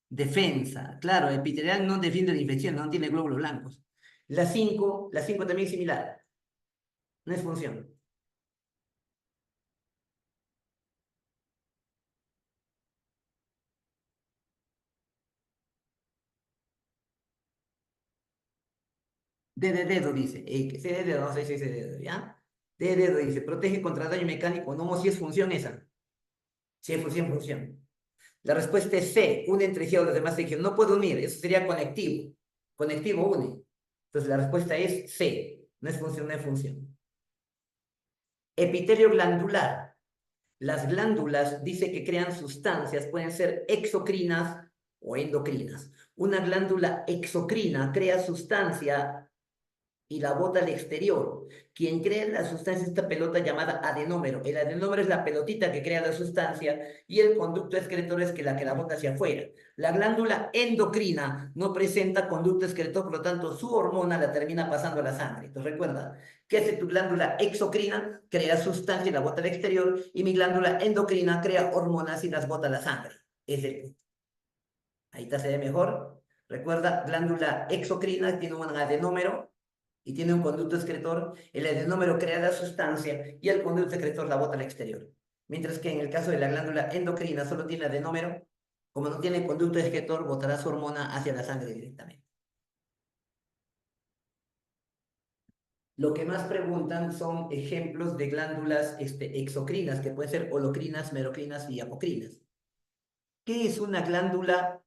[SPEAKER 1] Defensa. Claro, el epitelial no defiende de infección, no tiene glóbulos blancos. La cinco también es similar. No es función. D de dedo dice. C de dedo, no sé si es de dedo, ¿ya? D de dedo dice, protege contra daño mecánico. No, si es función esa. Si es función, función. La respuesta es C, une entre sí a los demás tejidos. No puede unir, eso sería conectivo. Conectivo une. Entonces la respuesta es C, no es función, no es función. Epitelio glandular. Las glándulas dice que crean sustancias, pueden ser exocrinas o endocrinas. Una glándula exocrina crea sustancia y la bota al exterior. Quien crea la sustancia es esta pelota llamada adenómero. El adenómero es la pelotita que crea la sustancia y el conducto excretor es la que la bota hacia afuera. La glándula endocrina no presenta conducto excretor, por lo tanto su hormona la termina pasando a la sangre. Entonces recuerda, ¿qué hace tu glándula exocrina? Crea sustancia y la bota al exterior y mi glándula endocrina crea hormonas y las bota a la sangre. Es el... Ahí está, se ve mejor. Recuerda, glándula exocrina tiene un adenómero y tiene un conducto excretor. El adenómero crea la sustancia y el conducto excretor la bota al exterior. Mientras que en el caso de la glándula endocrina solo tiene adenómero, como no tiene conducto excretor, botará su hormona hacia la sangre directamente. Lo que más preguntan son ejemplos de glándulas exocrinas, que pueden ser holocrinas, merocrinas y apocrinas. ¿Qué es una glándula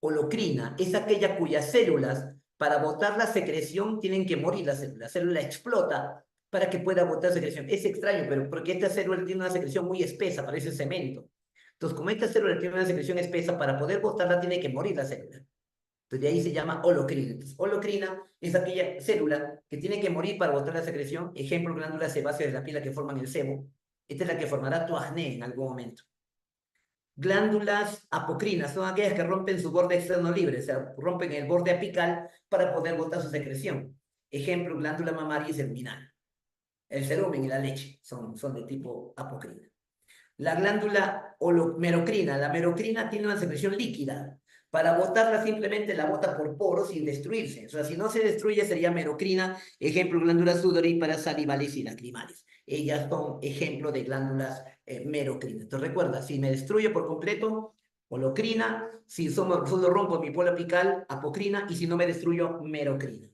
[SPEAKER 1] holocrina? Es aquella cuyas células, para botar la secreción, tienen que morir la célula. La célula explota para que pueda botar secreción. Es extraño, pero porque esta célula tiene una secreción muy espesa, parece cemento. Entonces, como esta célula tiene una secreción espesa, para poder botarla tiene que morir la célula. Entonces, de ahí se llama holocrina. Entonces, holocrina es aquella célula que tiene que morir para botar la secreción. Ejemplo, glándulas sebáceas de la piel que forman el sebo. Esta es la que formará tu acné en algún momento. Glándulas apocrinas son aquellas que rompen su borde externo libre, o sea, rompen el borde apical para poder botar su secreción. Ejemplo, glándula mamaria y seminal. El cerumen y la leche son de tipo apocrina. La glándula merocrina. La merocrina tiene una secreción líquida. Para botarla simplemente la bota por poros sin destruirse. O sea, si no se destruye sería merocrina. Ejemplo, glándulas sudoríparas, salivales y lacrimales. Ellas son ejemplo de glándulas merocrinas. Entonces recuerda, si me destruye por completo, holocrina. Si solo rompo mi polo apical, apocrina. Y si no me destruyo, merocrina.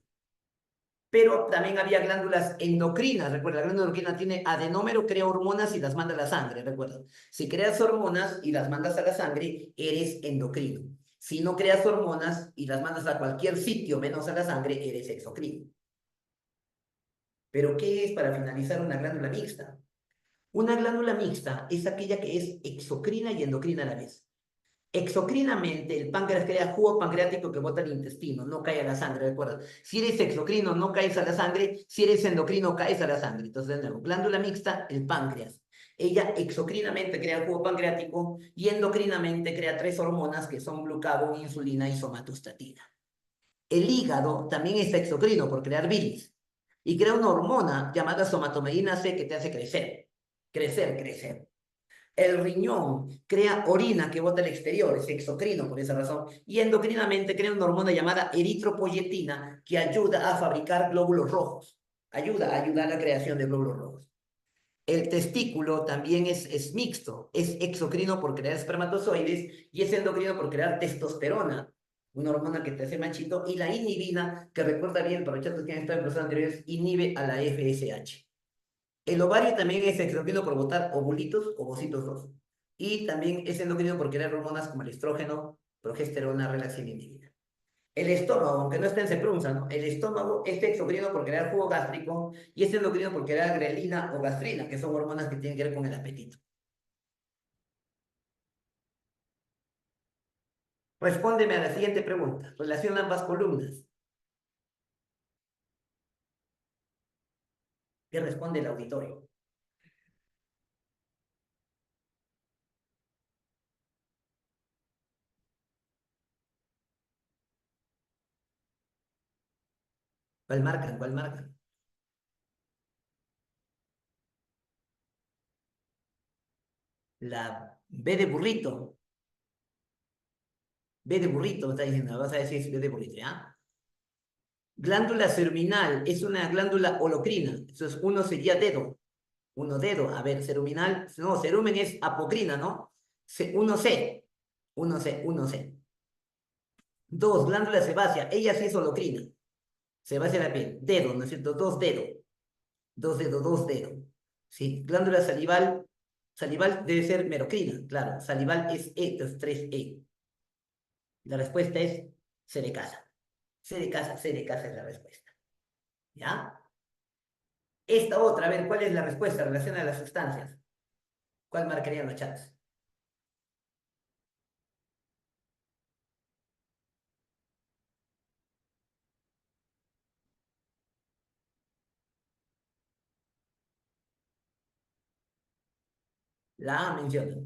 [SPEAKER 1] Pero también había glándulas endocrinas, recuerda, la glándula endocrina tiene adenómero, crea hormonas y las manda a la sangre, recuerda. Si creas hormonas y las mandas a la sangre, eres endocrino. Si no creas hormonas y las mandas a cualquier sitio menos a la sangre, eres exocrino. Pero ¿qué es para finalizar una glándula mixta? Una glándula mixta es aquella que es exocrina y endocrina a la vez. Exocrinamente, el páncreas crea jugo pancreático que bota al intestino, no cae a la sangre, ¿de acuerdo? Si eres exocrino, no caes a la sangre. Si eres endocrino, caes a la sangre. Entonces, de nuevo, glándula mixta, el páncreas. Ella exocrinamente crea el jugo pancreático y endocrinamente crea tres hormonas que son glucagón, insulina y somatostatina. El hígado también es exocrino por crear bilis y crea una hormona llamada somatomedina C que te hace crecer, crecer, crecer. El riñón crea orina que bota al exterior, es exocrino por esa razón, y endocrinamente crea una hormona llamada eritropoyetina que ayuda a fabricar glóbulos rojos, ayuda a la creación de glóbulos rojos. El testículo también es mixto, es exocrino por crear espermatozoides y es endocrino por crear testosterona, una hormona que te hace machito, y la inhibina, que recuerda bien, para muchachos que han estado en procesos anteriores, inhibe a la FSH. El ovario también es exocrino por botar ovulitos, ovocitos dos. Y también es endocrino por crear hormonas como el estrógeno, progesterona, relaxina y inhibina. El estómago, aunque no esté en seprunza, ¿no? El estómago es exocrino por crear jugo gástrico y es endocrino por crear grelina o gastrina, que son hormonas que tienen que ver con el apetito. Respóndeme a la siguiente pregunta. Relaciona ambas columnas. ¿Qué responde el auditorio? ¿Cuál marcan? ¿Cuál marcan? La B de burrito. B de burrito, me está diciendo. Vas a decir B de burrito, ¿ya? Glándula seruminal es una glándula holocrina. Entonces, uno sería dedo. Uno dedo. A ver, seruminal. No, cerumen es apocrina, ¿no? Uno C. Uno C, uno C. Dos, glándula sebácea. Ella sí es holocrina. Sebácea de la piel. Dedo, ¿no es cierto? Dos dedos. Dos dedos, dos dedos. ¿Sí? Glándula salival. Salival debe ser merocrina. Claro, salival es E, entonces 3E. La respuesta es C de casa. C de casa, C de casa es la respuesta. ¿Ya? Esta otra, a ver, ¿cuál es la respuesta en relación a las sustancias? ¿Cuál marcarían los chats? La A menciona.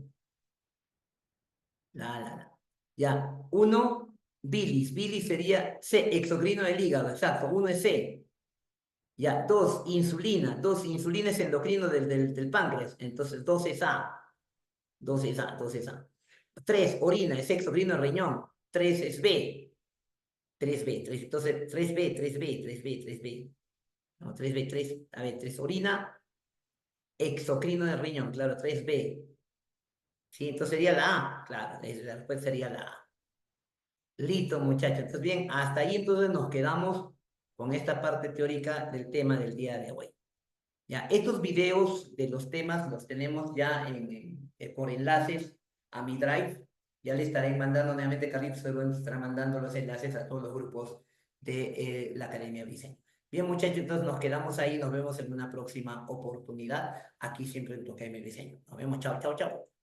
[SPEAKER 1] La. Ya. Uno, bilis. Bilis sería C, exocrino del hígado. Exacto. Uno es C. Ya. Dos, insulina. Dos, insulina es endocrino del páncreas. Entonces, dos es A. Dos es A, dos es A. Tres, orina. Es exocrino del riñón. Tres es B. Tres B. Tres, entonces, tres B, tres B, tres B, tres B. No, tres B, tres. A ver, tres orina. Exocrino del riñón. Claro, tres B. Sí, entonces sería la A, claro, la respuesta sería la A. Listo, muchachos. Entonces, bien, hasta ahí entonces nos quedamos con esta parte teórica del tema del día de hoy. Ya, estos videos de los temas los tenemos ya por enlaces a mi Drive. Ya le estaré mandando nuevamente, Carlitos Ferro estará mandando los enlaces a todos los grupos de la Academia Vicen. Bien, muchachos, entonces nos quedamos ahí. Nos vemos en una próxima oportunidad. Aquí siempre en Toque Mi Diseño. Nos vemos. Chao, chao, chao.